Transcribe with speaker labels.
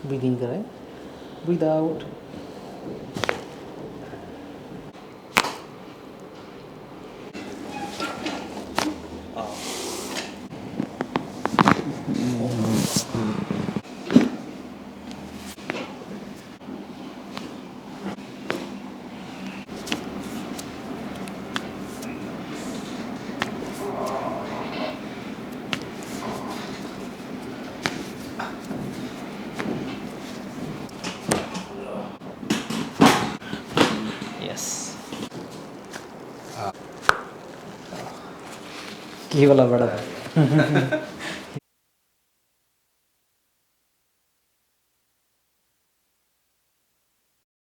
Speaker 1: Breathe in करें, breathe out. Yes. की वाला बड़ा